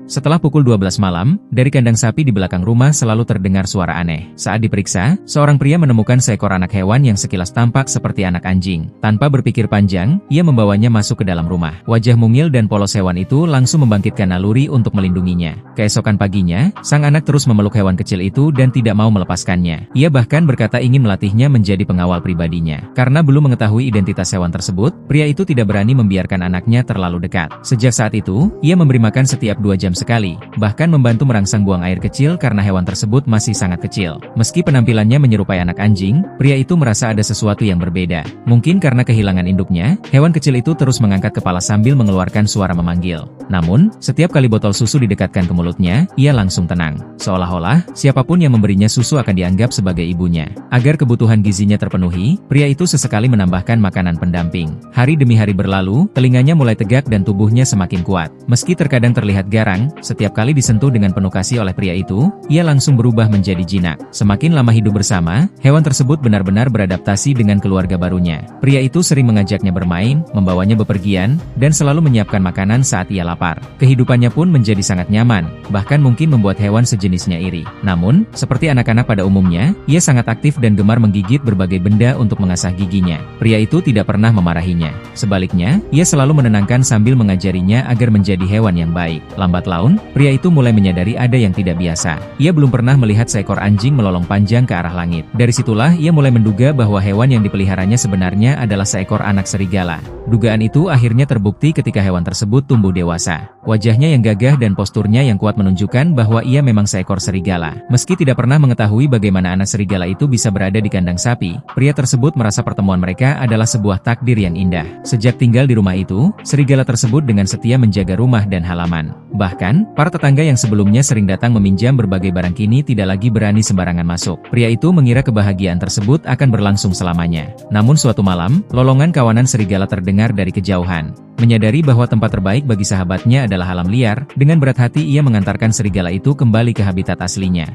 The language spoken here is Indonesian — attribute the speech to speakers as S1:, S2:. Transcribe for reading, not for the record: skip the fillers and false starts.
S1: Setelah pukul 12 malam, dari kandang sapi di belakang rumah selalu terdengar suara aneh. Saat diperiksa, seorang pria menemukan seekor anak hewan yang sekilas tampak seperti anak anjing. Tanpa berpikir panjang, ia membawanya masuk ke dalam rumah. Wajah mungil dan polos hewan itu langsung membangkitkan naluri untuk melindunginya. Keesokan paginya, sang anak terus memeluk hewan kecil itu dan tidak mau melepaskannya. Ia bahkan berkata ingin melatihnya menjadi pengawal pribadinya. Karena belum mengetahui identitas hewan tersebut, pria itu tidak berani membiarkan anaknya terlalu dekat. Sejak saat itu, ia memberi makan setiap 2 jam sekali, bahkan membantu merangsang buang air kecil karena hewan tersebut masih sangat kecil. Meski penampilannya menyerupai anak anjing, pria itu merasa ada sesuatu yang berbeda. Mungkin karena kehilangan induknya, hewan kecil itu terus mengangkat kepala sambil mengeluarkan suara memanggil. Namun, setiap kali botol susu didekatkan ke mulutnya, ia langsung tenang. Seolah-olah, siapapun yang memberinya susu akan dianggap sebagai ibunya. Agar kebutuhan gizinya terpenuhi, pria itu sesekali menambahkan makanan pendamping. Hari demi hari berlalu, telinganya mulai tegak dan tubuhnya semakin kuat. Meski terkadang terlihat garang, setiap kali disentuh dengan penuh kasih oleh pria itu, ia langsung berubah menjadi jinak. Semakin lama hidup bersama, hewan tersebut benar-benar beradaptasi dengan keluarga barunya. Pria itu sering mengajaknya bermain, membawanya bepergian, dan selalu menyiapkan makanan saat ia lapar. Kehidupannya pun menjadi sangat nyaman, bahkan mungkin membuat hewan sejenisnya iri. Namun, seperti anak-anak pada umumnya, ia sangat aktif dan gemar menggigit berbagai benda untuk mengasah giginya. Pria itu tidak pernah memarahinya. Sebaliknya, ia selalu menenangkan sambil mengajarinya agar menjadi hewan yang baik. Lambat laun, pria itu mulai menyadari ada yang tidak biasa. Ia belum pernah melihat seekor anjing melolong panjang ke arah langit. Dari situlah ia mulai menduga bahwa hewan yang dipeliharanya sebenarnya adalah seekor anak serigala. Dugaan itu akhirnya terbukti ketika hewan tersebut tumbuh dewasa. Wajahnya yang gagah dan posturnya yang kuat menunjukkan bahwa ia memang seekor serigala. Meski tidak pernah mengetahui bagaimana anak serigala itu bisa berada di kandang sapi, pria tersebut merasa pertemuan mereka adalah sebuah takdir yang indah. Sejak tinggal di rumah itu, serigala tersebut dengan setia menjaga rumah dan halaman. Bahkan, para tetangga yang sebelumnya sering datang meminjam berbagai barang kini tidak lagi berani sembarangan masuk. Pria itu mengira kebahagiaan tersebut akan berlangsung selamanya. Namun suatu malam, lolongan kawanan serigala terdengar dari kejauhan. Menyadari bahwa tempat terbaik bagi sahabatnya adalah alam liar, dengan berat hati ia mengantarkan serigala itu kembali ke habitat aslinya.